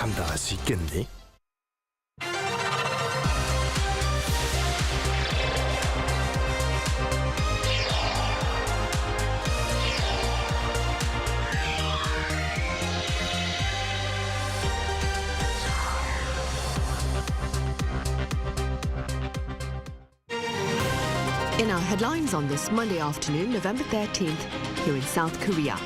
감당할 수 있겠니? In our headlines on this Monday afternoon, November 13th, here in South Korea.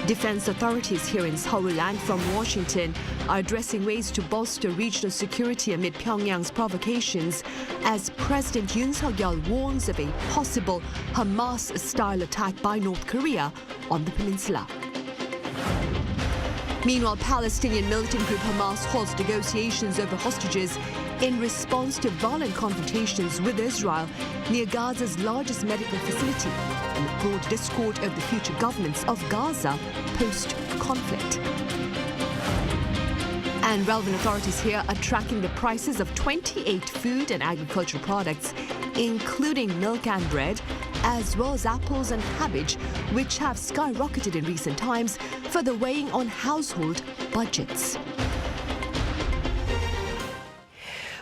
Defense authorities here in Seoul and from Washington are addressing ways to bolster regional security amid Pyongyang's provocations as President Yoon warns of a possible Hamas-style attack by North Korea on the peninsula. Meanwhile, Palestinian militant group Hamas halts negotiations over hostages in response to violent confrontations with Israel near Gaza's largest medical facility and the broad discord over the future governance of Gaza post-conflict. And relevant authorities here are tracking the prices of 28 food and agricultural products, including milk and bread, as well as apples and cabbage, which have skyrocketed in recent times, further weighing on household budgets.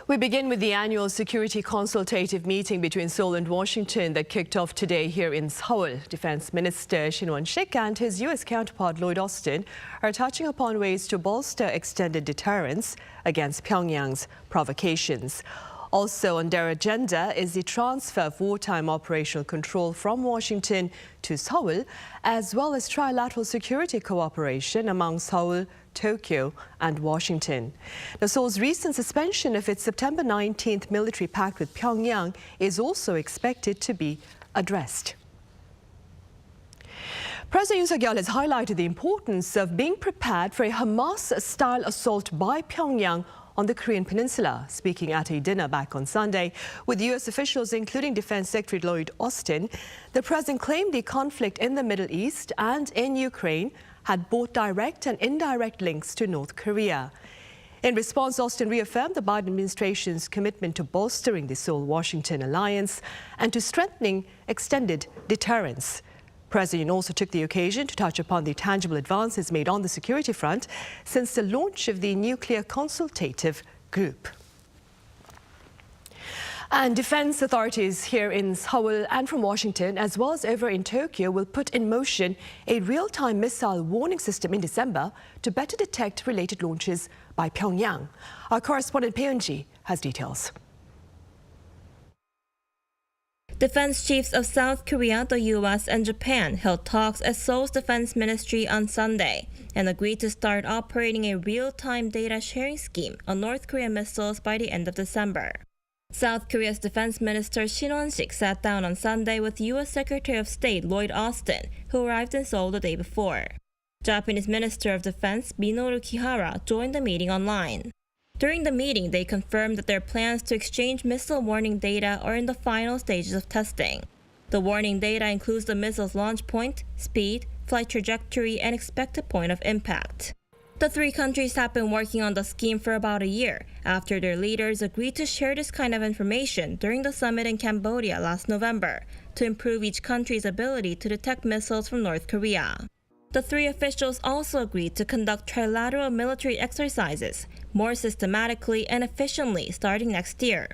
We begin with the annual security consultative meeting between Seoul and Washington that kicked off today here in Seoul. Defense Minister Shin and his U.S. counterpart Lloyd Austin are touching upon ways to bolster extended deterrence against Pyongyang's provocations. Also on their agenda is the transfer of wartime operational control from Washington to Seoul, as well as trilateral security cooperation among Seoul, Tokyo and Washington. Now, Seoul's recent suspension of its September 19th military pact with Pyongyang is also expected to be addressed. President Yoon has highlighted the importance of being prepared for a Hamas-style assault by Pyongyang on the Korean peninsula. Speaking at a dinner back on Sunday with U.S. officials, including Defense Secretary Lloyd Austin, the president claimed the conflict in the Middle East and in Ukraine had both direct and indirect links to North Korea. In response, Austin reaffirmed the Biden administration's commitment to bolstering the Seoul-Washington alliance and to strengthening extended deterrence. President Yoon also took the occasion to touch upon the tangible advances made on the security front since the launch of the nuclear consultative group. And defense authorities here in Seoul and from Washington, as well as over in Tokyo, will put in motion a real-time missile warning system in December to better detect related launches by Pyongyang. Our correspondent Peunji has details. Defense chiefs of South Korea, the U.S. and Japan held talks at Seoul's defense ministry on Sunday and agreed to start operating a real-time data sharing scheme on North Korean missiles by the end of December. South Korea's defense minister Shin sat down on Sunday with U.S. Secretary of State Lloyd Austin, who arrived in Seoul the day before. Japanese Minister of Defense Minoru Kihara joined the meeting online. During the meeting, they confirmed that their plans to exchange missile warning data are in the final stages of testing. The warning data includes the missile's launch point, speed, flight trajectory, and expected point of impact. The three countries have been working on the scheme for about a year after their leaders agreed to share this kind of information during the summit in Cambodia last November to improve each country's ability to detect missiles from North Korea. The three officials also agreed to conduct trilateral military exercises more systematically and efficiently starting next year.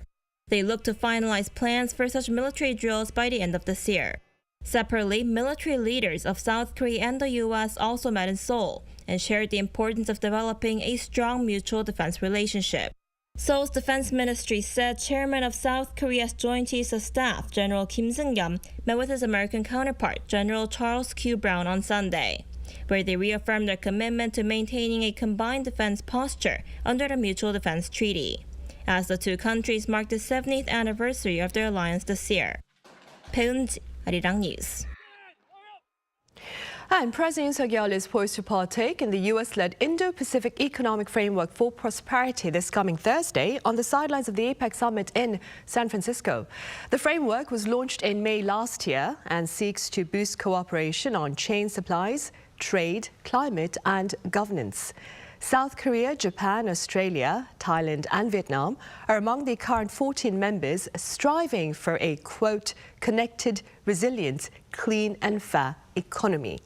They look to finalize plans for such military drills by the end of this year. Separately, military leaders of South Korea and the U.S. also met in Seoul and shared the importance of developing a strong mutual defense relationship. Seoul's defense ministry said Chairman of South Korea's Joint Chiefs of Staff, General Kim Seung-yeom, met with his American counterpart, General Charles Q. Brown, on Sunday, where they reaffirmed their commitment to maintaining a combined defense posture under the Mutual Defense Treaty, as the two countries marked the 70th anniversary of their alliance this year. Peunji, Arirang News. And President Yoon is poised to partake in the U.S.-led Indo-Pacific Economic Framework for Prosperity this coming Thursday on the sidelines of the APEC summit in San Francisco. The framework was launched in May last year and seeks to boost cooperation on chain supplies, trade, climate and governance. South Korea, Japan, Australia, Thailand and Vietnam are among the current 14 members striving for a, quote, connected, resilient, clean and fair economy.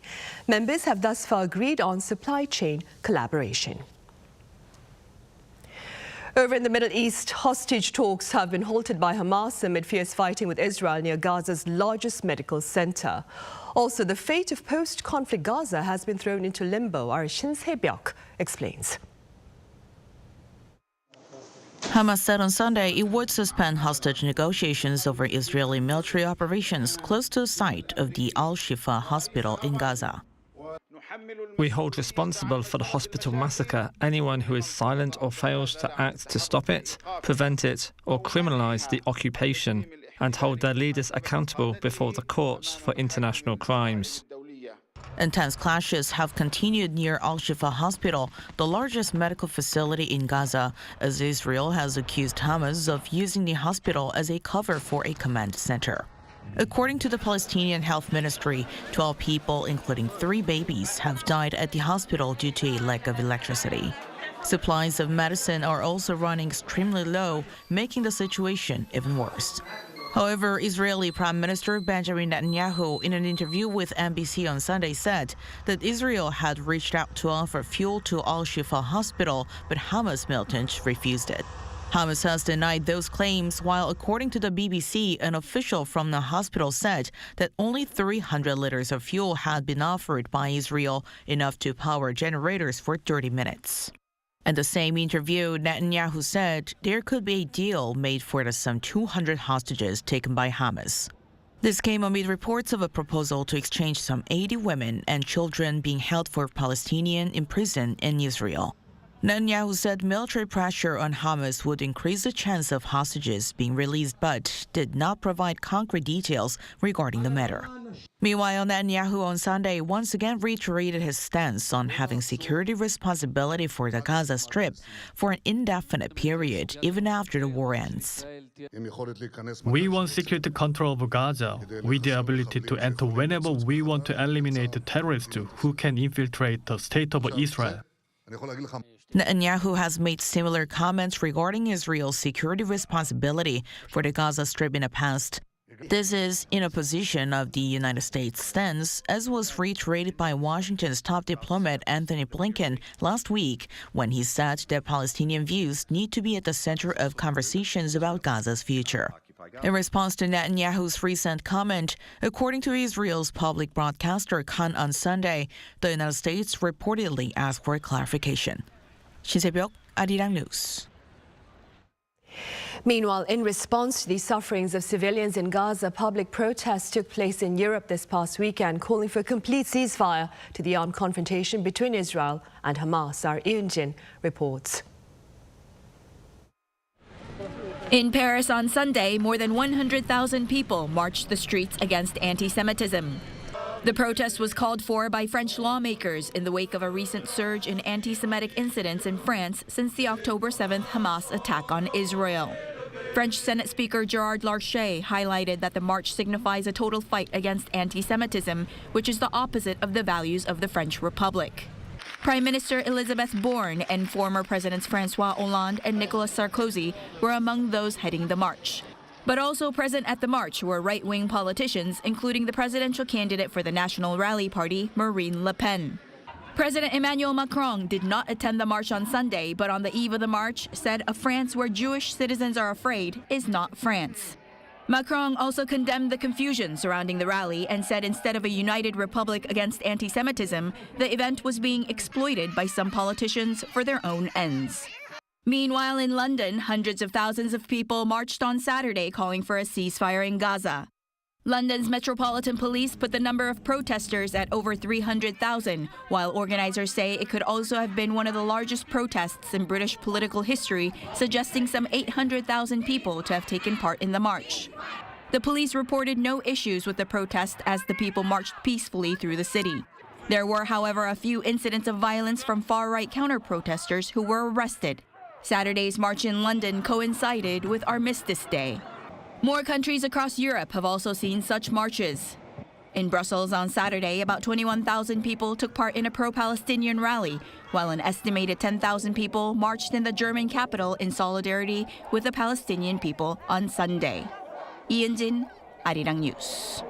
Members have thus far agreed on supply chain collaboration. Over in the Middle East, hostage talks have been halted by Hamas amid fierce fighting with Israel near Gaza's largest medical center. Also, the fate of post-conflict Gaza has been thrown into limbo. Our Shin Se-byuk explains. Hamas said on Sunday it would suspend hostage negotiations over Israeli military operations close to the site of the Al-Shifa hospital in Gaza. We hold responsible for the hospital massacre anyone who is silent or fails to act to stop it, prevent it, or criminalize the occupation, and hold their leaders accountable before the courts for international crimes. Intense clashes have continued near Al-Shifa Hospital, the largest medical facility in Gaza, as Israel has accused Hamas of using the hospital as a cover for a command center. According to the Palestinian Health Ministry, 12 people, including 3 babies, have died at the hospital due to a lack of electricity. Supplies of medicine are also running extremely low, making the situation even worse. However, Israeli Prime Minister Benjamin Netanyahu, in an interview with NBC on Sunday, said that Israel had reached out to offer fuel to Al-Shifa hospital, but Hamas militants refused it. Hamas has denied those claims, while according to the BBC, an official from the hospital said that only 300 liters of fuel had been offered by Israel, enough to power generators for 30 minutes. In the same interview, Netanyahu said there could be a deal made for the some 200 hostages taken by Hamas. This came amid reports of a proposal to exchange some 80 women and children being held for Palestinians imprisoned in Israel. Netanyahu said military pressure on Hamas would increase the chance of hostages being released, but did not provide concrete details regarding the matter. Meanwhile, Netanyahu on Sunday once again reiterated his stance on having security responsibility for the Gaza Strip for an indefinite period, even after the war ends. We want security control over Gaza, with the ability to enter whenever we want to eliminate the terrorists who can infiltrate the state of Israel. Netanyahu has made similar comments regarding Israel's security responsibility for the Gaza Strip in the past. This is in opposition of the United States' stance, as was reiterated by Washington's top diplomat Antony Blinken last week when he said that Palestinian views need to be at the center of conversations about Gaza's future. In response to Netanyahu's recent comment, according to Israel's public broadcaster Kan on Sunday, the United States reportedly asked for clarification. Shin Se-byuk, Arirang News. Meanwhile, in response to the sufferings of civilians in Gaza, public protests took place in Europe this past weekend, calling for a complete ceasefire to the armed confrontation between Israel and Hamas. Our Yoon reports. In Paris on Sunday, more than 100,000 people marched the streets against anti-Semitism. The protest was called for by French lawmakers in the wake of a recent surge in anti-Semitic incidents in France since the October 7th Hamas attack on Israel. French Senate Speaker Gerard Larcher highlighted that the march signifies a total fight against anti-Semitism, which is the opposite of the values of the French Republic. Prime Minister Elisabeth Borne and former Presidents François Hollande and Nicolas Sarkozy were among those heading the march. But also present at the march were right-wing politicians, including the presidential candidate for the National Rally Party, Marine Le Pen. President Emmanuel Macron did not attend the march on Sunday, but on the eve of the march said a France where Jewish citizens are afraid is not France. Macron also condemned the confusion surrounding the rally and said instead of a united republic against anti-Semitism, the event was being exploited by some politicians for their own ends. Meanwhile, in London, hundreds of thousands of people marched on Saturday calling for a ceasefire in Gaza. London's Metropolitan Police put the number of protesters at over 300,000, while organizers say it could also have been one of the largest protests in British political history, suggesting some 800,000 people to have taken part in the march. The police reported no issues with the protest as the people marched peacefully through the city. There were, however, a few incidents of violence from far-right counter-protesters who were arrested. Saturday's march in London coincided with Armistice Day. More countries across Europe have also seen such marches. In Brussels on Saturday, about 21,000 people took part in a pro-Palestinian rally, while an estimated 10,000 people marched in the German capital in solidarity with the Palestinian people on Sunday. Yoon, Arirang News.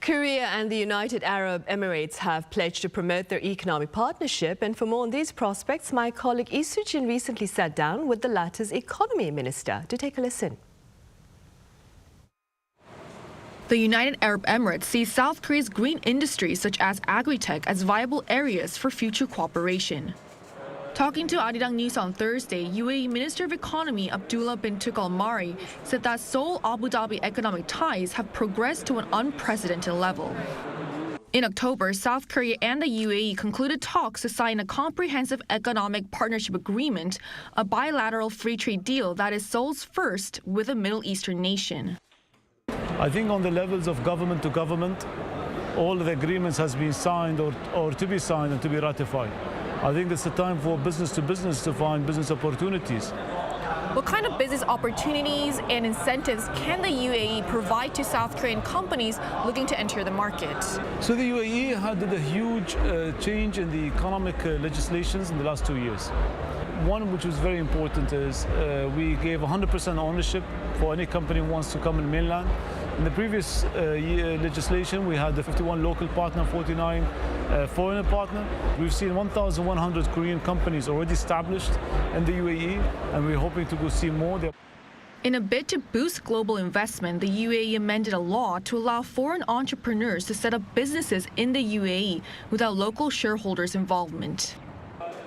Korea and the United Arab Emirates have pledged to promote their economic partnership. And for more on these prospects, my colleague Lee Soo-jin recently sat down with the latter's economy minister to take a listen. The United Arab Emirates sees South Korea's green industries such as agri-tech as viable areas for future cooperation. Talking to Arirang News on Thursday, UAE Minister of Economy Abdullah bin Tuq Al-Mari said that Seoul-Abu Dhabi economic ties have progressed to an unprecedented level. In October, South Korea and the UAE concluded talks to sign a comprehensive economic partnership agreement, a bilateral free trade deal that is Seoul's first with a Middle Eastern nation. I think on the levels of government to government, all of the agreements has been signed or to be signed and to be ratified. I think it's a time for business to business to find business opportunities. What kind of business opportunities and incentives can the UAE provide to South Korean companies looking to enter the market? So the UAE had a huge change in the economic legislations in the last 2 years. One which was very important is we gave 100% ownership for any company who wants to come in mainland. In the previous legislation, we had the 51 local partner, 49 foreign partner. We've seen 1,100 Korean companies already established in the UAE, and we're hoping to go see more there. In a bid to boost global investment, the UAE amended a law to allow foreign entrepreneurs to set up businesses in the UAE without local shareholders' involvement.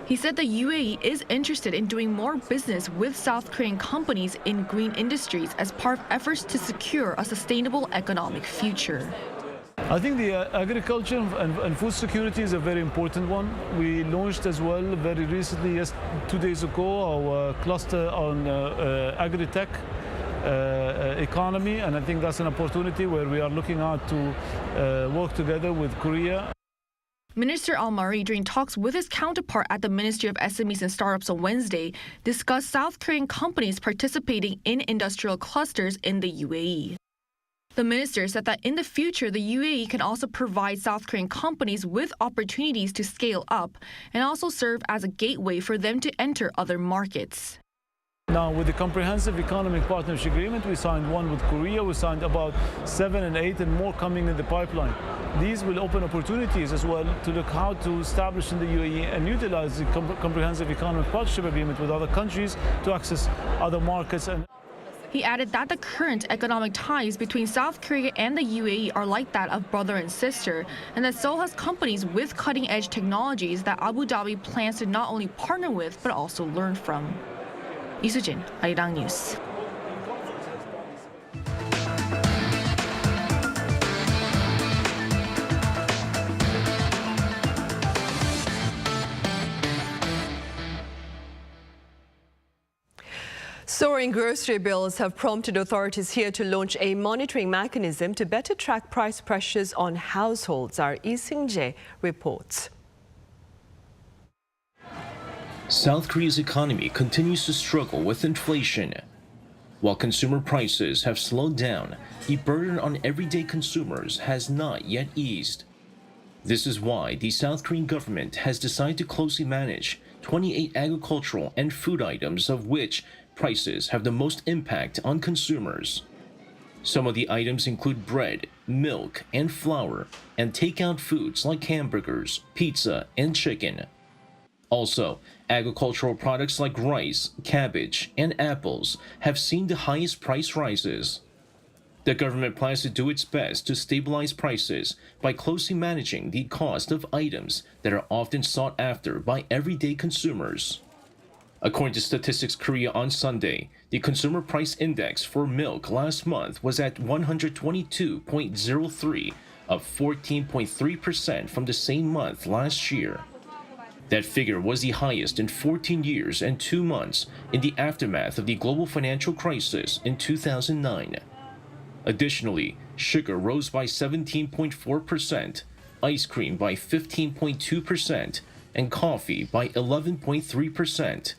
He said the UAE is interested in doing more business with South Korean companies in green industries as part of efforts to secure a sustainable economic future. I think the agriculture and food security is a very important one. We launched as well very recently, 2 days ago, our cluster on agri-tech economy, and I think that's an opportunity where we are looking at to work together with Korea. Minister Al-Mari, during talks with his counterpart at the Ministry of SMEs and Startups on Wednesday, discussed South Korean companies participating in industrial clusters in the UAE. The minister said that in the future, the UAE can also provide South Korean companies with opportunities to scale up and also serve as a gateway for them to enter other markets. Now, with the Comprehensive Economic Partnership Agreement, we signed one with Korea. We signed about 7 and 8 and more coming in the pipeline. These will open opportunities as well to look how to establish in the UAE and utilize the Comprehensive Economic Partnership Agreement with other countries to access other markets. He added that the current economic ties between South Korea and the UAE are like that of brother and sister, and that Seoul has companies with cutting-edge technologies that Abu Dhabi plans to not only partner with but also learn from. Lee Soo-jin, Arirang News. Soaring grocery bills have prompted authorities here to launch a monitoring mechanism to better track price pressures on households. Our Lee Seung-jae reports. South Korea's economy continues to struggle with inflation. While consumer prices have slowed down, the burden on everyday consumers has not yet eased. This is why the South Korean government has decided to closely manage 28 agricultural and food items of which prices have the most impact on consumers. Some of the items include bread, milk, and flour, and takeout foods like hamburgers, pizza, and chicken. Also, agricultural products like rice, cabbage, and apples have seen the highest price rises. The government plans to do its best to stabilize prices by closely managing the cost of items that are often sought after by everyday consumers. According to Statistics Korea on Sunday, the consumer price index for milk last month was at 122.03, up 14.3% from the same month last year. That figure was the highest in 14 years and 2 months in the aftermath of the global financial crisis in 2009. Additionally, sugar rose by 17.4%, ice cream by 15.2%, and coffee by 11.3%.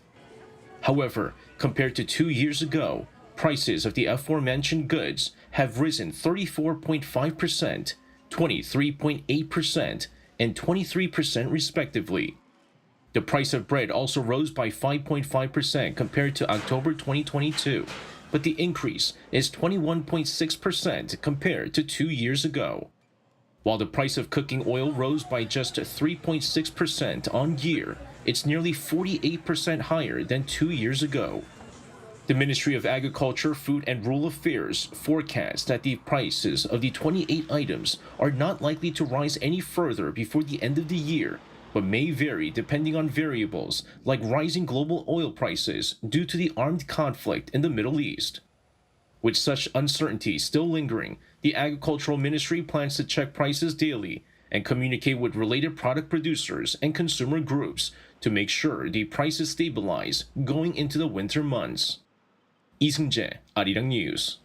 However, compared to 2 years ago, prices of the aforementioned goods have risen 34.5%, 23.8%, and 23% respectively. The price of bread also rose by 5.5% compared to October 2022, but the increase is 21.6% compared to 2 years ago. While the price of cooking oil rose by just 3.6% on year, it's nearly 48% higher than 2 years ago. The Ministry of Agriculture, Food and Rural Affairs forecasts that the prices of the 28 items are not likely to rise any further before the end of the year, but may vary depending on variables like rising global oil prices due to the armed conflict in the Middle East. With such uncertainty still lingering, the Agricultural Ministry plans to check prices daily and communicate with related product producers and consumer groups to make sure the prices stabilize going into the winter months. 이승재, Arirang News.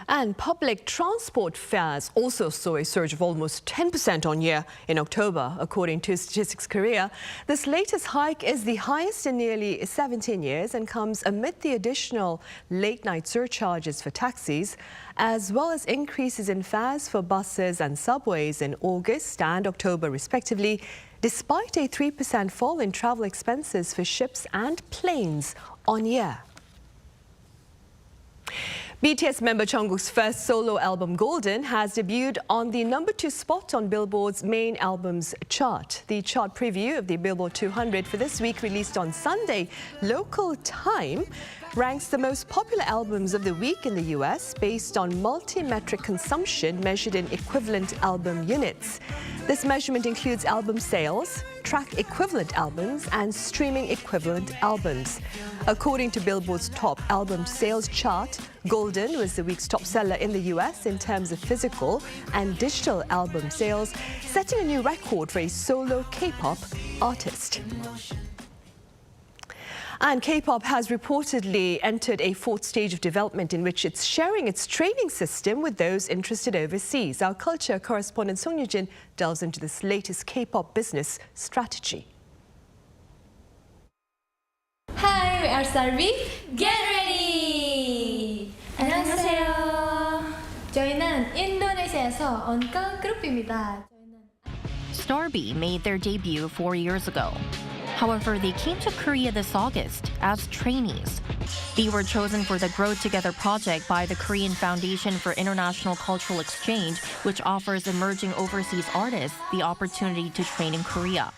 And public transport fares also saw a surge of almost 10% on year in October, according to Statistics Korea. This latest hike is the highest in nearly 17 years and comes amid the additional late-night surcharges for taxis, as well as increases in fares for buses and subways in August and October, respectively, despite a 3% fall in travel expenses for ships and planes on year. BTS member Jungkook's first solo album, Golden, has debuted on the #2 spot on Billboard's main albums chart. The chart preview of the Billboard 200 for this week, released on Sunday local time, ranks the most popular albums of the week in the US based on multi-metric consumption measured in equivalent album units. This measurement includes album sales, track equivalent albums, and streaming equivalent albums. According to Billboard's top album sales chart, Golden was the week's top seller in the US in terms of physical and digital album sales, setting a new record for a solo K-pop artist. And Kpop has reportedly entered a fourth stage of development in which it's sharing its training system with those interested overseas. Our culture correspondent Song Yoo-jin delves into this latest Kpop business strategy. Hi, we are StarBe. Get ready! 안녕하세요. 저희는 인도네시아에서 온 그룹입니다. StarBe made their debut 4 years ago. However, they came to Korea this August as trainees. They were chosen for the Grow Together project by the Korean Foundation for International Cultural Exchange, which offers emerging overseas artists the opportunity to train in Korea.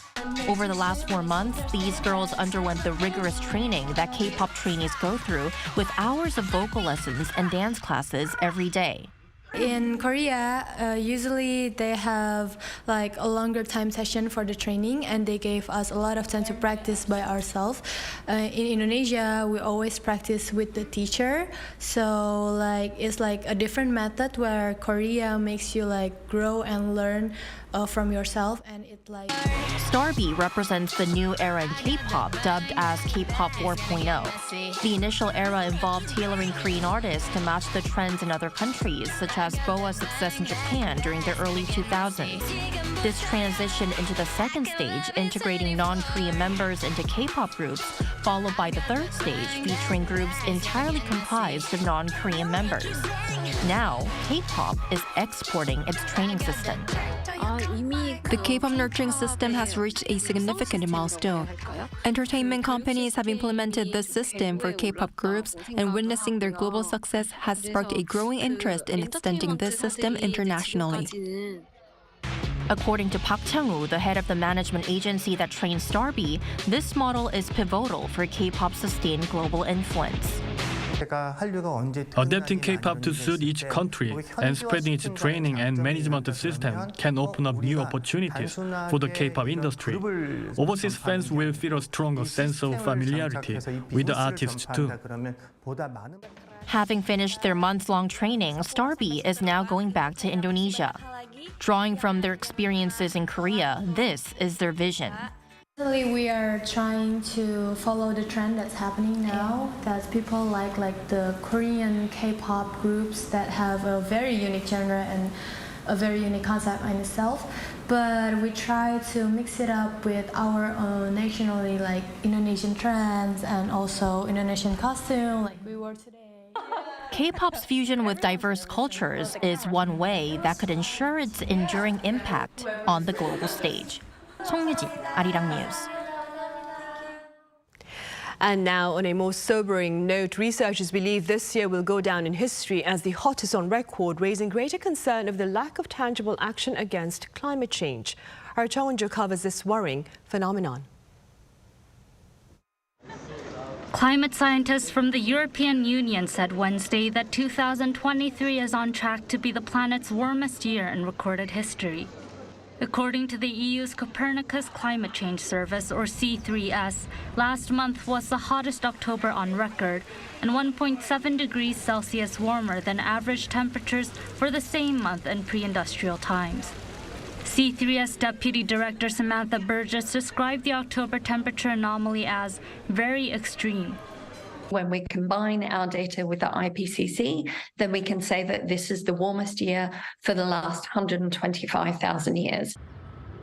Over the last 4 months, these girls underwent the rigorous training that K-pop trainees go through, with hours of vocal lessons and dance classes every day. In Korea, usually they have like a longer time session for the training, and they gave us a lot of time to practice by ourselves. In Indonesia, we always practice with the teacher, so like it's like a different method where Korea makes you like grow and learn from yourself, and it like. StarBe represents the new era in K-pop, dubbed as K-pop 4.0. The initial era involved tailoring Korean artists to match the trends in other countries, such as BoA's success in Japan during the early 2000s. This transitioned into the second stage, integrating non-Korean members into K-pop groups, followed by the third stage, featuring groups entirely comprised of non-Korean members. Now, K-pop is exporting its training system. The K-pop nurturing system has reached a significant milestone. Entertainment companies have implemented this system for K-pop groups, and witnessing their global success has sparked a growing interest in extending this system internationally. According to Park Chang-woo, the head of the management agency that trains StarBe, this model is pivotal for K-pop's sustained global influence. Adapting K-pop to suit each country and spreading its training and management system can open up new opportunities for the K-pop industry. Overseas fans will feel a stronger sense of familiarity with the artists too. Having finished their months-long training, StarBe is now going back to Indonesia. Drawing from their experiences in Korea, this is their vision. We are trying to follow the trend that's happening now, that people like the Korean K-pop groups that have a very unique genre and a very unique concept in itself. But we try to mix it up with our own nationally like Indonesian trends and also Indonesian costume like we wore today. K-pop's fusion with diverse cultures is one way that could ensure its enduring impact on the global stage. Song Yoo-jin, Arirang News. And now, on a more sobering note, researchers believe this year will go down in history as the hottest on record, raising greater concern of the lack of tangible action against climate change. Our Jungkook covers this worrying phenomenon. Climate scientists from the European Union said Wednesday that 2023 is on track to be the planet's warmest year in recorded history. According to the EU's Copernicus Climate Change Service, or C3S, last month was the hottest October on record and 1.7 degrees Celsius warmer than average temperatures for the same month in pre-industrial times. C3S Deputy Director Samantha Burgess described the October temperature anomaly as very extreme. When we combine our data with the IPCC, then we can say that this is the warmest year for the last 125,000 years.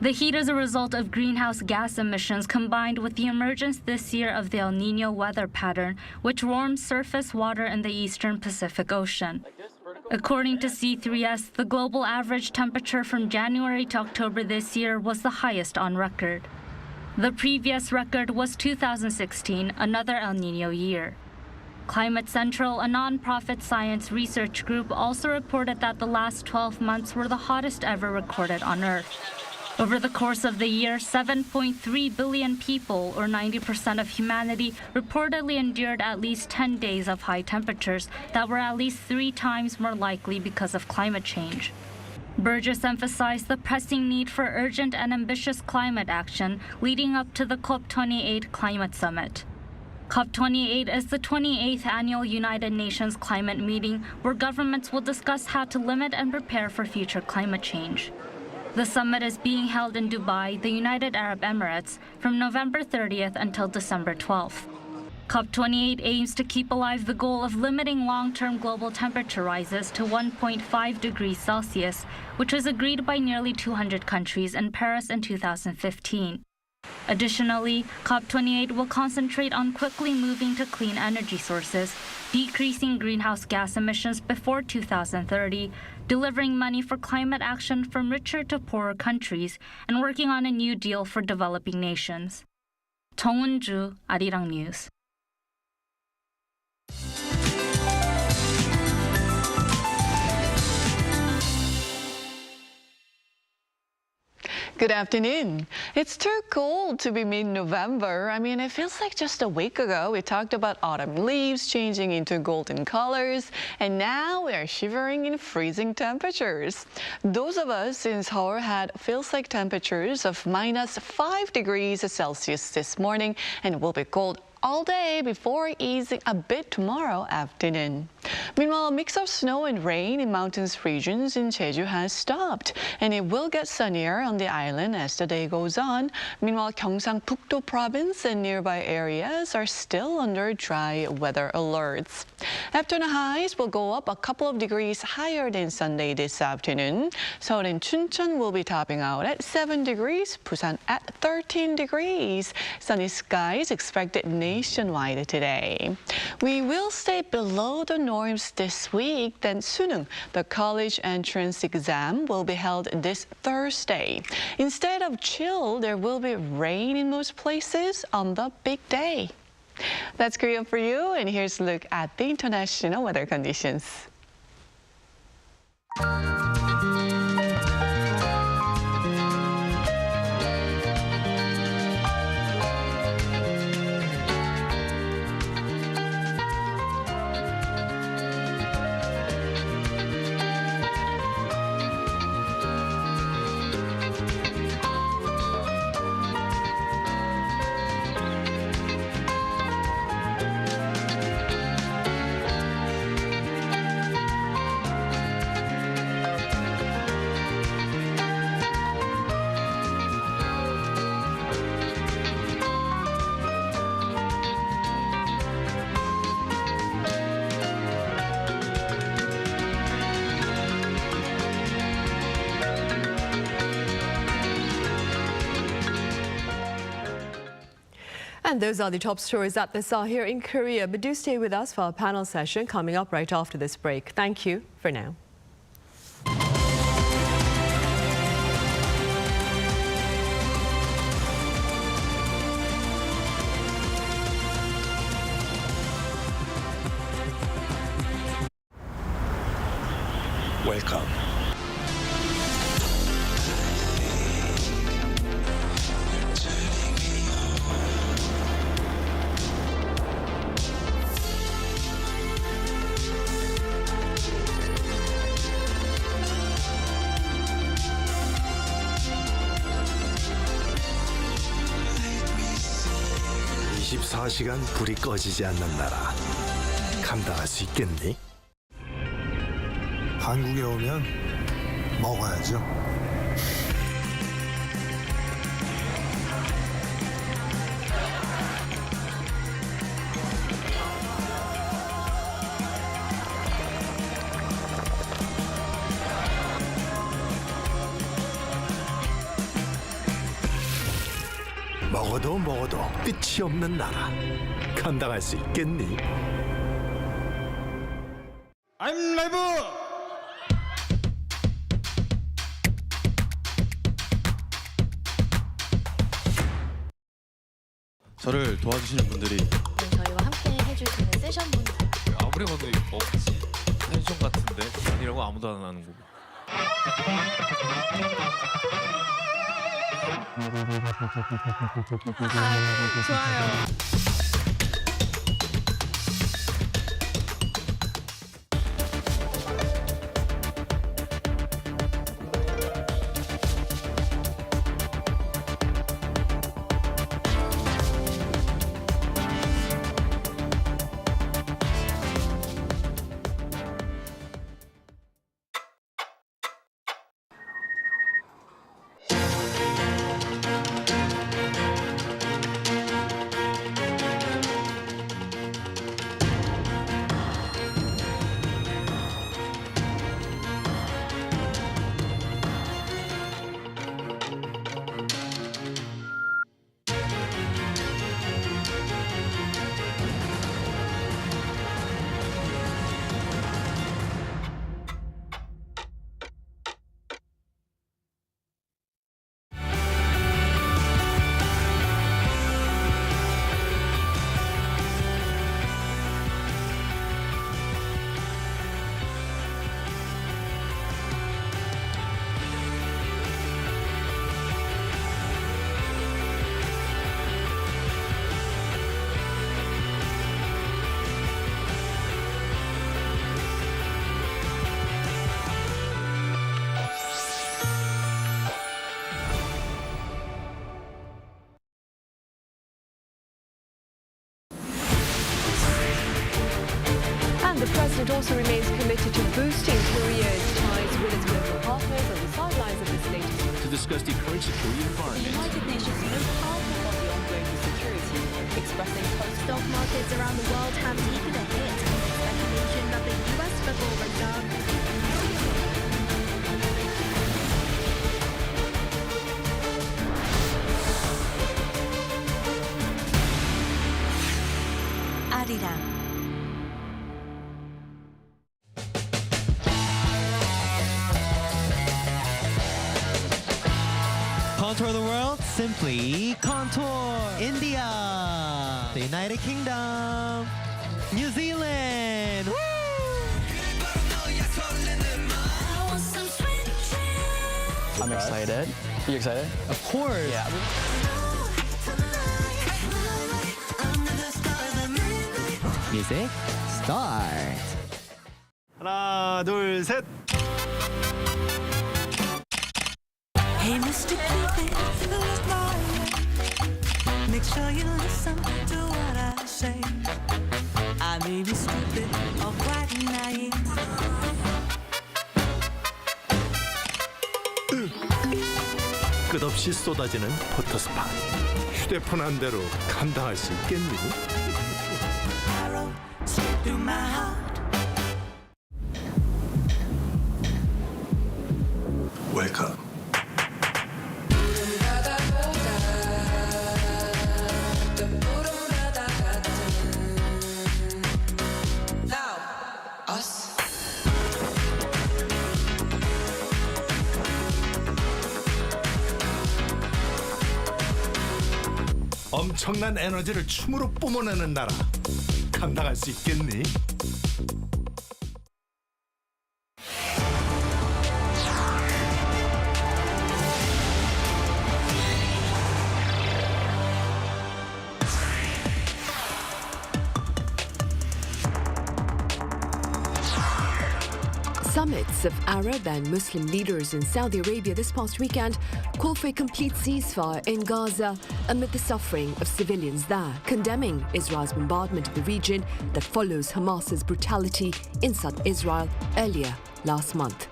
The heat is a result of greenhouse gas emissions combined with the emergence this year of the El Niño weather pattern, which warms surface water in the eastern Pacific Ocean. According to C3S, the global average temperature from January to October this year was the highest on record. The previous record was 2016, another El Niño year. Climate Central, a non-profit science research group, also reported that the last 12 months were the hottest ever recorded on Earth. Over the course of the year, 7.3 billion people, or 90% of humanity, reportedly endured at least 10 days of high temperatures that were at least 3 times more likely because of climate change. Burgess emphasized the pressing need for urgent and ambitious climate action leading up to the COP28 climate summit. COP28 is the 28th annual United Nations climate meeting where governments will discuss how to limit and prepare for future climate change. The summit is being held in Dubai, the United Arab Emirates, from November 30th until December 12th. COP28 aims to keep alive the goal of limiting long-term global temperature rises to 1.5 degrees Celsius, which was agreed by nearly 200 countries in Paris in 2015. Additionally, COP28 will concentrate on quickly moving to clean energy sources, decreasing greenhouse gas emissions before 2030, delivering money for climate action from richer to poorer countries, and working on a new deal for developing nations. 정은주, Arirang News. Good afternoon. It's too cold to be mid-November. I mean, it feels like just a week ago we talked about autumn leaves changing into golden colors, and now we are shivering in freezing temperatures. Those of us in Seoul had feels like temperatures of -5 degrees Celsius this morning, and will be cold all day before easing a bit tomorrow afternoon. Meanwhile, a mix of snow and rain in mountainous regions in Jeju has stopped, and it will get sunnier on the island as the day goes on. Meanwhile, Gyeongsang-Pukto province and nearby areas are still under dry weather alerts. Afternoon highs will go up a couple of degrees higher than Sunday this afternoon. Seoul and Chuncheon will be topping out at 7 degrees, Busan at 13 degrees. Sunny skies expected nationwide today. We will stay below the norms this week. Then Suneung, the college entrance exam, will be held this Thursday. Instead of chill, there will be rain in most places on the big day. That's Korea for you, and here's a look at the international weather conditions. And those are the top stories at this hour here in Korea. But do stay with us for our panel session coming up right after this break. Thank you for now. Welcome. (24시간) 불이 꺼지지 않는 나라 감당할 수 있겠니? 한국에 오면 먹어야죠. 먹어도 끝이 없는 나라 감당할 수 있겠니? I'm live! 저를 도와주시는 분들이 저희와 함께 해주시는 세션분들 아무리 봐도 이거 먹지 펜션 같은데 아니라고 아무도 안 하는 거고. 좋아요. And the president also remains committed to boosting Korea's ties with its global partners on the sidelines of this latest. To discuss the current security environment. The United Nations most powerful body on global security, expressing hope stock markets around the world have taken a hit amid speculation that the U.S. Federal Reserve Arirang. Contour the world, simply contour. India, the United Kingdom, New Zealand. Woo! I'm excited. Are you excited? Of course. Yeah. Music, start. 하나 둘 셋. Hey, Mr. Cupid, who's lying? Make sure you listen to what I say. I may be stupid or quite naive. 끝없이 쏟아지는 포토스팟. 휴대폰 한 대로 감당할 수 있겠니? Arrow straight through my heart. Welcome. 엄청난 에너지를 춤으로 뿜어내는 나라 감당할 수 있겠니? Summits of Arab and Muslim leaders in Saudi Arabia this past weekend called for a complete ceasefire in Gaza amid the suffering of civilians there, condemning Israel's bombardment of the region that follows Hamas's brutality in southern Israel earlier last month.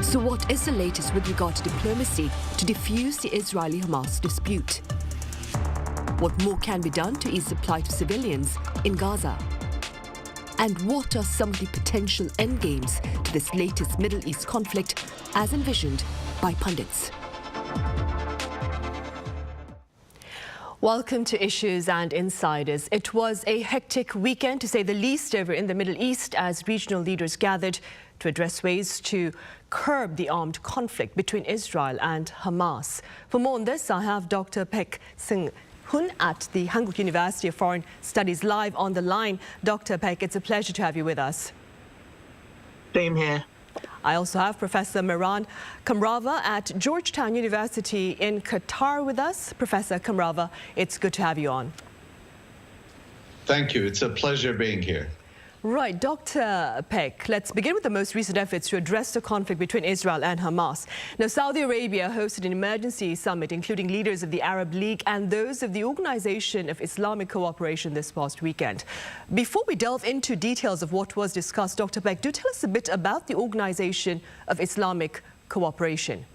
So what is the latest with regard to diplomacy to defuse the Israeli-Hamas dispute? What more can be done to ease the plight of civilians in Gaza? And what are some of the potential endgames to this latest Middle East conflict as envisioned by pundits? Welcome to Issues and Insiders. It was a hectic weekend, to say the least, over in the Middle East as regional leaders gathered to address ways to curb the armed conflict between Israel and Hamas. For more on this, I have Dr. Baek Seung-hoon at the Hankuk University of Foreign Studies live on the line. Dr. Baek, it's a pleasure to have you with us. Same here. I also have Professor Kamrava at Georgetown University in Qatar with us. Professor Kamrava, it's good to have you on. Thank you. It's a pleasure being here. Right, Dr. Baek, let's begin with the most recent efforts to address the conflict between Israel and Hamas. Now, Saudi Arabia hosted an emergency summit, including leaders of the Arab League and those of the Organization of Islamic Cooperation this past weekend. Before we delve into details of what was discussed, Dr. Baek, do tell us a bit about the Organization of Islamic Cooperation.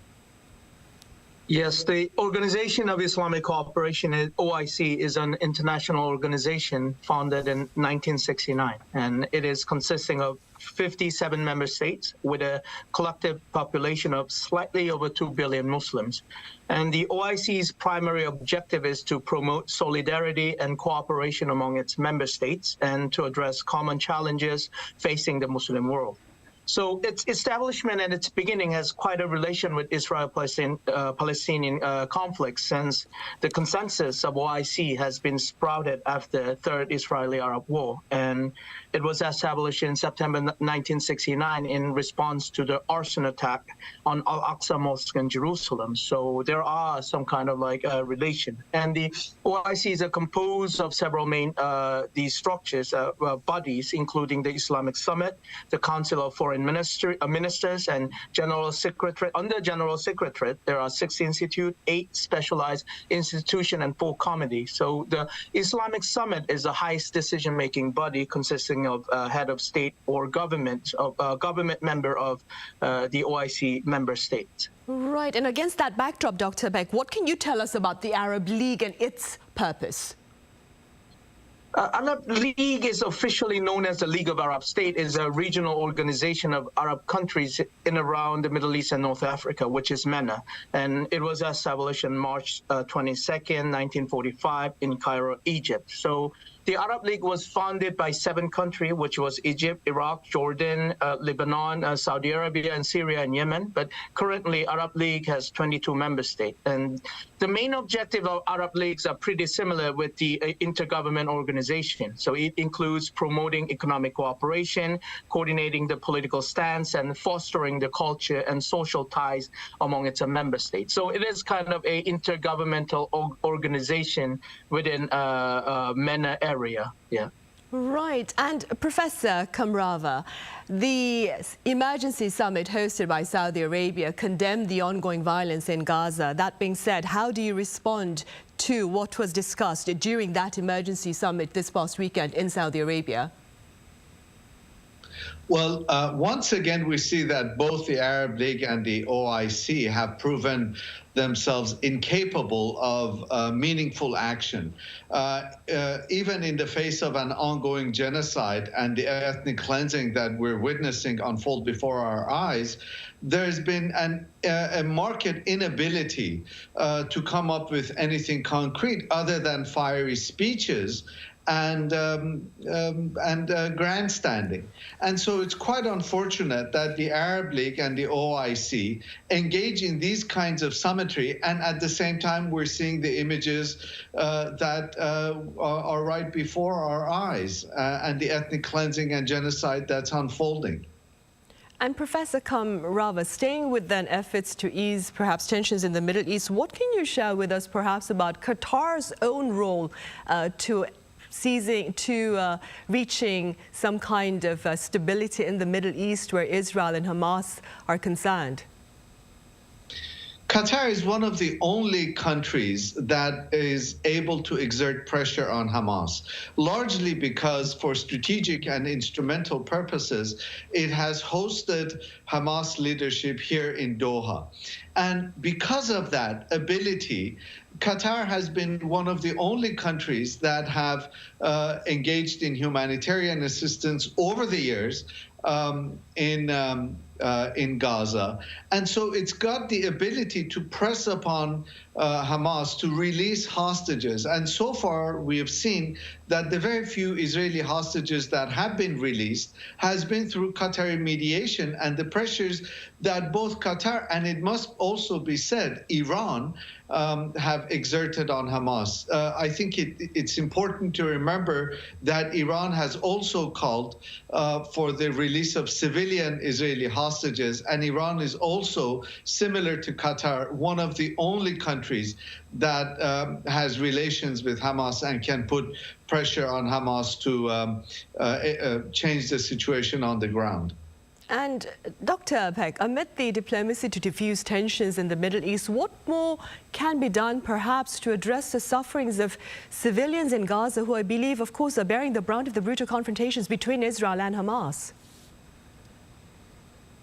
Yes, the Organization of Islamic Cooperation, OIC, is an international organization founded in 1969, and it is consisting of 57 member states with a collective population of slightly over 2 billion Muslims. And the OIC's primary objective is to promote solidarity and cooperation among its member states and to address common challenges facing the Muslim world. So its establishment and its beginning has quite a relation with Israel-Palestinian conflict, since the consensus of OIC has been sprouted after the Third Israeli-Arab War. And it was established in September 1969 in response to the arson attack on Al-Aqsa Mosque in Jerusalem. So there are some kind of relation. And the OIC is composed of several main these structures, bodies, including the Islamic Summit, the Council of Foreign Ministers, and General Secretary. Under General Secretary, there are 6 institutes, 8 specialized institutions, and 4 committees. So the Islamic Summit is the highest decision-making body consisting of head of state or government, government member of the OIC member states. Right, and against that backdrop, Dr. Baek, what can you tell us about the Arab League and its purpose? Arab League is officially known as the League of Arab States, is a regional organization of Arab countries in around the Middle East and North Africa, which is MENA. And it was established on March 22nd, 1945 in Cairo, Egypt. So the Arab League was founded by 7 countries, which was Egypt, Iraq, Jordan, Lebanon, Saudi Arabia, and Syria and Yemen. But currently, Arab League has 22 member states. And the main objective of Arab Leagues are pretty similar with the intergovernment organization. So it includes promoting economic cooperation, coordinating the political stance, and fostering the culture and social ties among its member states. So it is kind of an intergovernmental organization within MENA area. Yeah. Right. And Professor Kamrava, the emergency summit hosted by Saudi Arabia condemned the ongoing violence in Gaza. That being said, how do you respond to what was discussed during that emergency summit this past weekend in Saudi Arabia? Well, once again, we see that both the Arab League and the OIC have proven themselves incapable of meaningful action. Even in the face of an ongoing genocide and the ethnic cleansing that we're witnessing unfold before our eyes, there's been a marked inability to come up with anything concrete other than fiery speeches and grandstanding. And so it's quite unfortunate that the Arab League and the OIC engage in these kinds of summitry, and at the same time we're seeing the images that are right before our eyes and the ethnic cleansing and genocide that's unfolding. And Professor Kamrava, staying with then efforts to ease perhaps tensions in the Middle East, what can you share with us perhaps about Qatar's own role to reaching some kind of stability in the Middle East where Israel and Hamas are concerned? Qatar is one of the only countries that is able to exert pressure on Hamas, largely because for strategic and instrumental purposes, it has hosted Hamas leadership here in Doha. And because of that ability, Qatar has been one of the only countries that have engaged in humanitarian assistance over the years in Gaza. And so it's got the ability to press upon Hamas to release hostages. And so far, we have seen that the very few Israeli hostages that have been released has been through Qatari mediation, and the pressures that both Qatar and, it must also be said, Iran have exerted on Hamas. I think it's important to remember that Iran has also called for the release of civilian Israeli hostages, and Iran is also, similar to Qatar, one of the only countries that has relations with Hamas and can put pressure on Hamas to change the situation on the ground. And Dr. Peck, amid the diplomacy to diffuse tensions in the Middle East, what more can be done perhaps to address the sufferings of civilians in Gaza who I believe, of course, are bearing the brunt of the brutal confrontations between Israel and Hamas?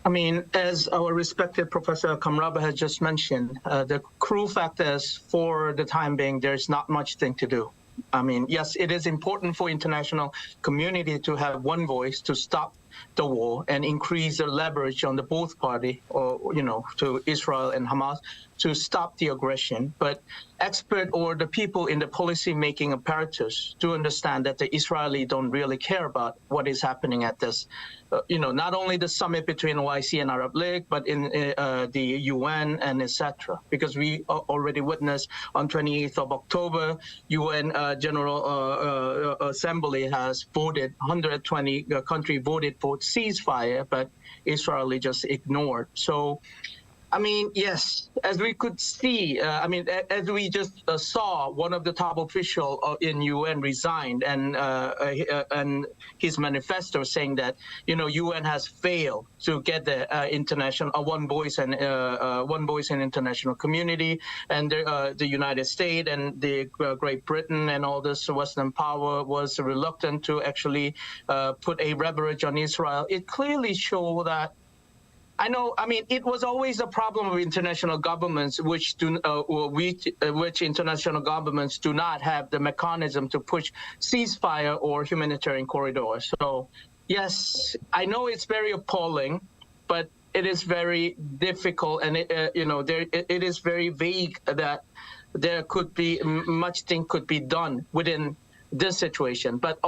I mean, as our respected Professor Kamrava has just mentioned, the cruel fact is, for the time being, there's not much thing to do. I mean, yes, it is important for international community to have one voice to stop the war and increase the leverage on the both party, or, you know, to Israel and Hamas, to stop the aggression. But expert or the people in the policy-making apparatus do understand that the Israelis don't really care about what is happening at this, you know, not only the summit between OIC and Arab League, but in the UN and etc. Because we already witnessed on 28th of October, UN General Assembly has voted, 120 countries voted for ceasefire, but Israel just ignored. So, I mean, yes, as we could see, I mean, as we just saw, one of the top officials in UN resigned, and his manifesto saying that, you know, UN has failed to get the international one voice in international community, and the United States and the Great Britain and all this Western power was reluctant to actually put a leverage on Israel. It clearly shows that. I know. I mean, it was always a problem of international governments, which international governments do not have the mechanism to push ceasefire or humanitarian corridors. So, yes, I know it's very appalling, but it is very difficult, and it is very vague that there could be much thing could be done within this situation, but.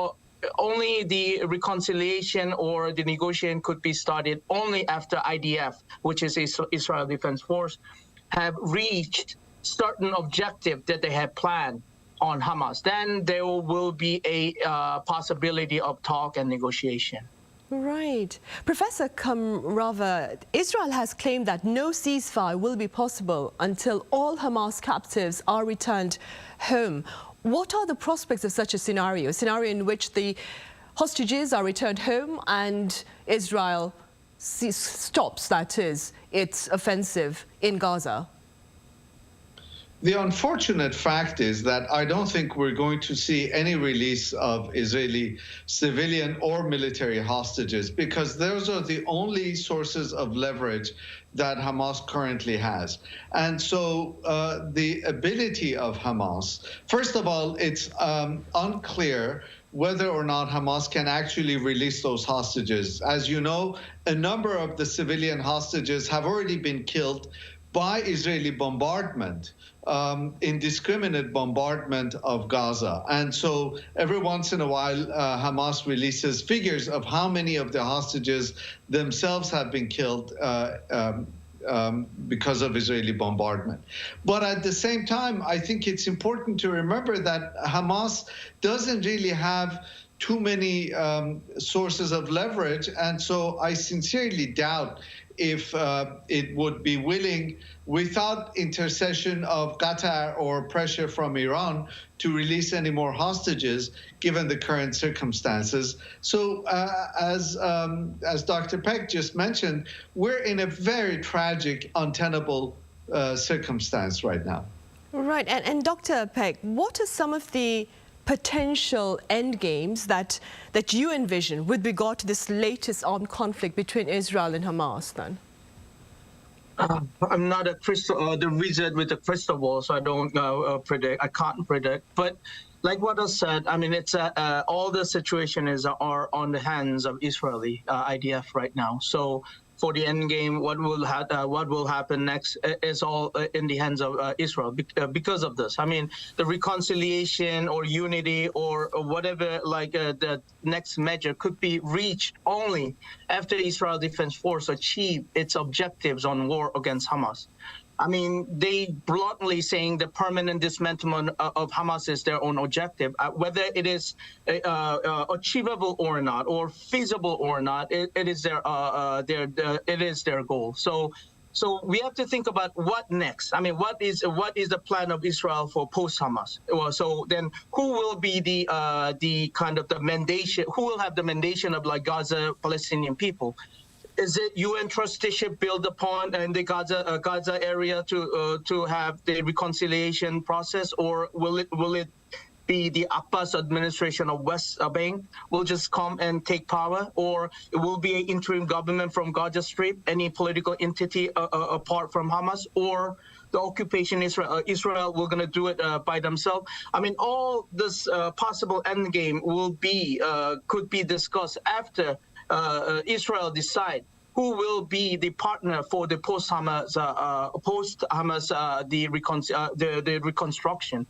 Only the reconciliation or the negotiation could be started only after IDF, which is Israel Defense Force, have reached certain objective that they had planned on Hamas. Then there will be a possibility of talk and negotiation. Right. Professor Kamrava, Israel has claimed that no ceasefire will be possible until all Hamas captives are returned home. What are the prospects of such a scenario in which the hostages are returned home and Israel stops, that is, its offensive in Gaza? The unfortunate fact is that I don't think we're going to see any release of Israeli civilian or military hostages, because those are the only sources of leverage that Hamas currently has. And so the ability of Hamas, first of all, it's unclear whether or not Hamas can actually release those hostages. As you know, a number of the civilian hostages have already been killed by Israeli bombardment, indiscriminate bombardment of Gaza. And so every once in a while, Hamas releases figures of how many of the hostages themselves have been killed because of Israeli bombardment. But at the same time, I think it's important to remember that Hamas doesn't really have too many sources of leverage. And so I sincerely doubt if it would be willing, without intercession of Qatar or pressure from Iran, to release any more hostages, given the current circumstances. So as Dr. Peck just mentioned, we're in a very tragic, untenable circumstance right now. Right, and Dr. Peck, what are some of the potential endgames that you envision with regard to this latest armed conflict between Israel and Hamas then? I'm not the wizard with a crystal ball, so I don't predict. I can't predict. But like what I said, I mean, it's all the situation are on the hands of Israeli IDF right now. So for the end game, what will happen next is all in the hands of Israel because of this. I mean, the reconciliation or unity or whatever, like the next measure could be reached only after Israel Defense Force achieve its objectives on war against Hamas. I mean, they bluntly saying the permanent dismantlement of Hamas is their own objective. Whether it is achievable or not, or feasible or not, it is their goal. So we have to think about what next. I mean, what is the plan of Israel for post-Hamas? Well, so then, who will be the kind of the mandation? Who will have the mandation of like Gaza Palestinian people? Is it UN trusteeship built upon in the Gaza area to have the reconciliation process, or will it be the Abbas administration of West Bank will just come and take power, or it will be an interim government from Gaza Strip, any political entity apart from Hamas, or the occupation Israel will going to do it by themselves? I mean, all this possible endgame could be discussed after Israel decide who will be the partner for the post-Hamas, the reconstruction.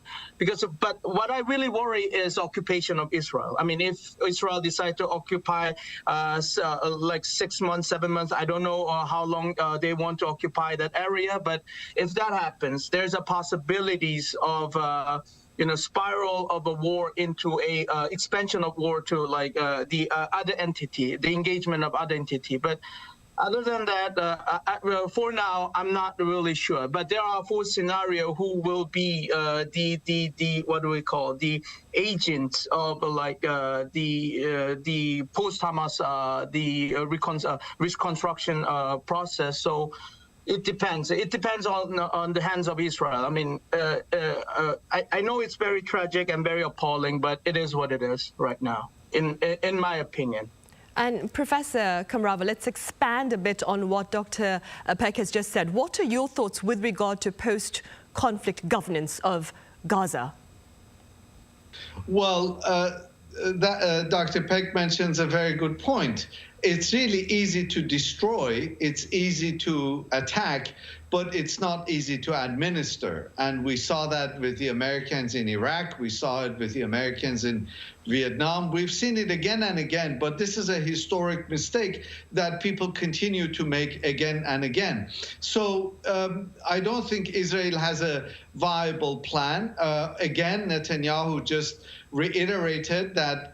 But what I really worry is occupation of Israel. I mean, if Israel decide to occupy like 6 months, 7 months, I don't know how long they want to occupy that area. But if that happens, there's a possibilities of spiral of a war into a expansion of war to like the other entity, the engagement of other entity. But other than that, for now, I'm not really sure. But there are 4 scenarios who will be the what do we call the agents of like the post-Hamas reconstruction process. So it depends. It depends on the hands of Israel. I mean, I know it's very tragic and very appalling, but it is what it is right now, in my opinion. And Professor Kamrava, let's expand a bit on what Dr. Peck has just said. What are your thoughts with regard to post-conflict governance of Gaza? Well, Dr. Peck mentions a very good point. It's really easy to destroy, it's easy to attack, but it's not easy to administer. And we saw that with the Americans in Iraq, we saw it with the Americans in Vietnam. We've seen it again and again, but this is a historic mistake that people continue to make again and again. So I don't think Israel has a viable plan. Again, Netanyahu just reiterated that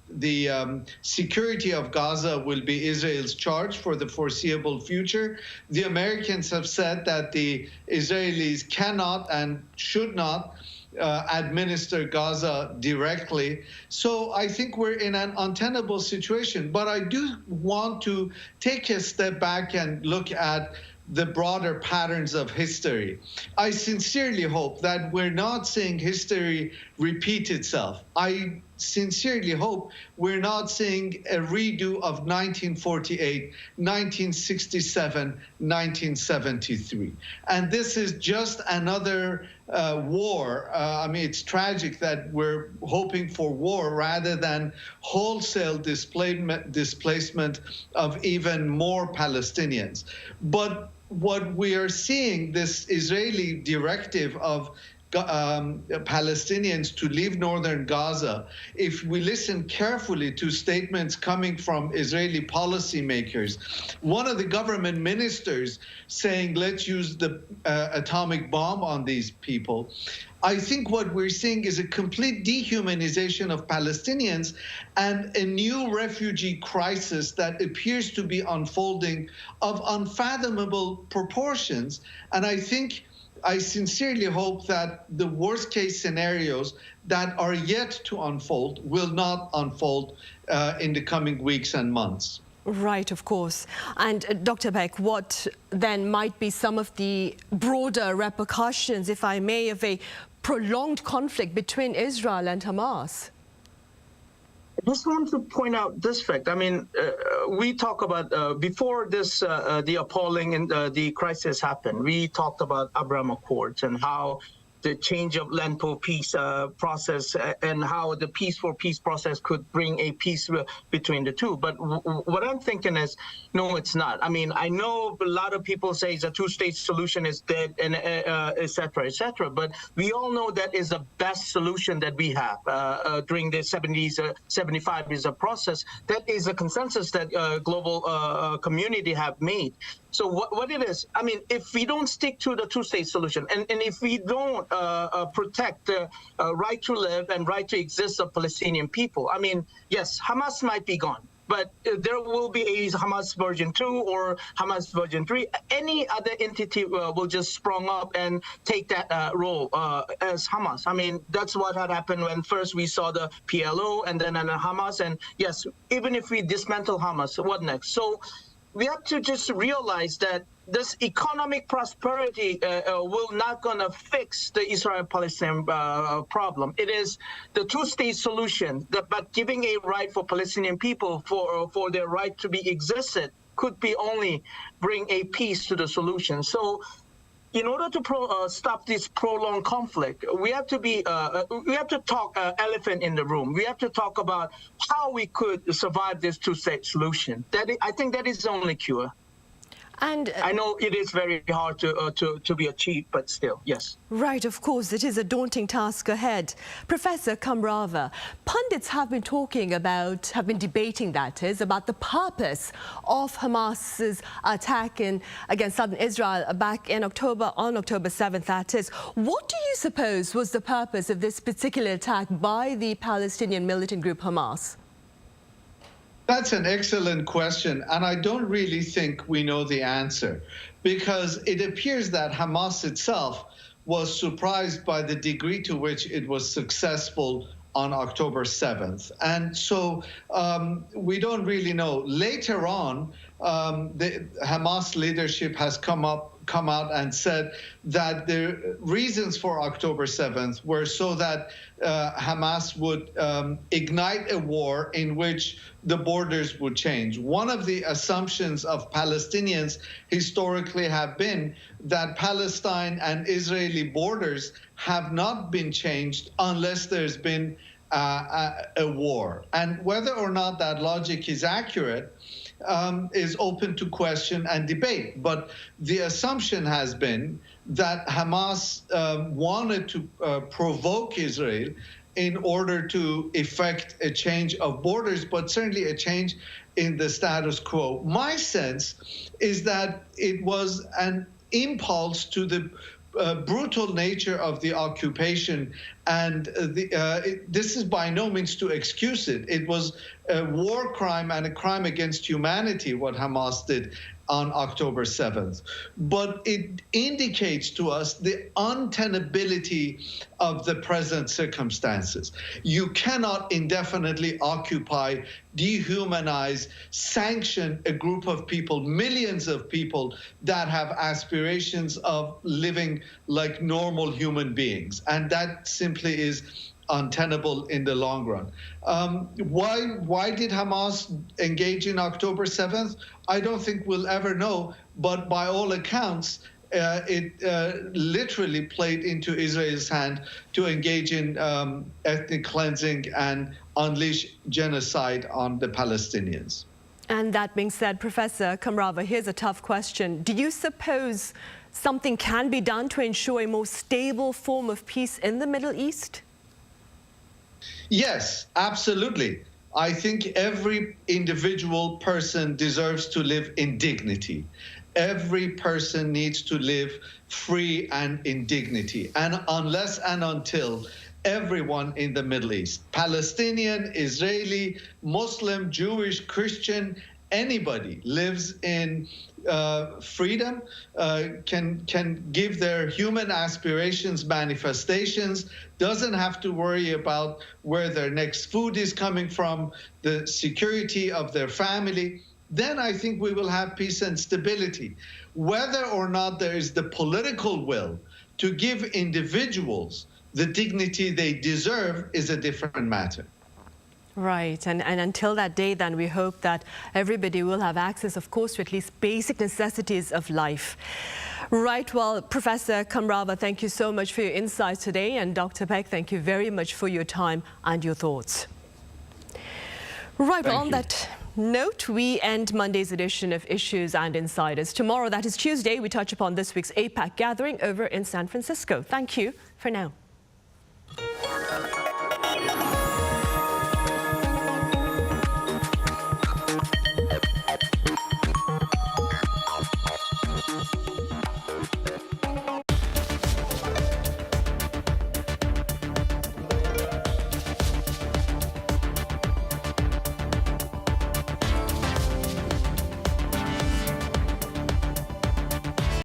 the security of Gaza will be Israel's charge for the foreseeable future. The Americans have said that the Israelis cannot and should not administer Gaza directly. So I think we're in an untenable situation. But I do want to take a step back and look at the broader patterns of history. I sincerely hope that we're not seeing history repeat itself. I sincerely hope we're not seeing a redo of 1948, 1967, 1973. And this is just another war. I mean, it's tragic that we're hoping for war rather than wholesale displacement of even more Palestinians. But what we are seeing, this Israeli directive of Palestinians to leave northern Gaza, if we listen carefully to statements coming from Israeli policymakers, one of the government ministers saying, let's use the atomic bomb on these people, I think what we're seeing is a complete dehumanization of Palestinians and a new refugee crisis that appears to be unfolding of unfathomable proportions. And I sincerely hope that the worst case scenarios that are yet to unfold will not unfold in the coming weeks and months. Right, of course. And Dr. Beck, what then might be some of the broader repercussions, if I may, of a prolonged conflict between Israel and Hamas? I just want to point out this fact. I mean, we talk about, before this, the appalling and the crisis happened, we talked about Abraham Accords and how the change of land for peace process and how the peace for peace process could bring a peace between the two. But what I'm thinking is, no, it's not. I mean, I know a lot of people say the two-state solution is dead and et cetera, but we all know that is the best solution that we have during the 70s, 75 is a process. That is a consensus that global community have made. So what it is, I mean, if we don't stick to the two-state solution and if we don't protect the right to live and right to exist of Palestinian people, I mean, yes, Hamas might be gone, but there will be a Hamas version 2 or Hamas version 3. Any other entity will just sprung up and take that role as Hamas. I mean, that's what had happened when first we saw the PLO and then Hamas. And yes, even if we dismantle Hamas, what next? So we have to just realize that this economic prosperity will not gonna fix the Israel-Palestinian problem. It is the two-state solution, but giving a right for Palestinian people for their right to be existed could be only bring a peace to the solution. So in order to stop this prolonged conflict, we have to talk elephant in the room. We have to talk about how we could survive this two-state solution. I think that is the only cure. And I know it is very hard to be achieved, but still, yes. Right, of course, it is a daunting task ahead. Professor Kamrava, pundits have been debating, that is, about the purpose of Hamas's attack against southern Israel back in October, on October 7th, that is. What do you suppose was the purpose of this particular attack by the Palestinian militant group Hamas? That's an excellent question, and I don't really think we know the answer, because it appears that Hamas itself was surprised by the degree to which it was successful on October 7th. And so we don't really know. Later on, the Hamas leadership has come out and said that the reasons for October 7th were so that Hamas would ignite a war in which the borders would change. One of the assumptions of Palestinians historically have been that Palestine and Israeli borders have not been changed unless there's been a war. And whether or not that logic is accurate is open to question and debate. But the assumption has been that Hamas wanted to provoke Israel in order to effect a change of borders, but certainly a change in the status quo. My sense is that it was an impulse to the brutal nature of the occupation, and this is by no means to excuse it. It was a war crime and a crime against humanity, what Hamas did on October 7th. But it indicates to us the untenability of the present circumstances. You cannot indefinitely occupy, dehumanize, sanction a group of people, millions of people that have aspirations of living like normal human beings. And that simply is untenable in the long run. Why did Hamas engage in October 7th? I don't think we'll ever know, but by all accounts, it literally played into Israel's hand to engage in ethnic cleansing and unleash genocide on the Palestinians. And that being said, Professor Kamrava, here's a tough question. Do you suppose something can be done to ensure a more stable form of peace in the Middle East? Yes, absolutely. I think every individual person deserves to live in dignity. Every person needs to live free and in dignity. And unless and until everyone in the Middle East, Palestinian, Israeli, Muslim, Jewish, Christian, anybody lives in freedom, can give their human aspirations manifestations, doesn't have to worry about where their next food is coming from, the security of their family, then I think we will have peace and stability. Whether or not there is the political will to give individuals the dignity they deserve is a different matter. Right, and until that day, then we hope that everybody will have access, of course, to at least basic necessities of life. Right, well, Professor Kamrava, thank you so much for your insights today, and Dr. Peck, thank you very much for your time and your thoughts. Right, well, on that note, we end Monday's edition of Issues and Insiders. Tomorrow, that is Tuesday, we touch upon this week's APAC gathering over in San Francisco. Thank you for now.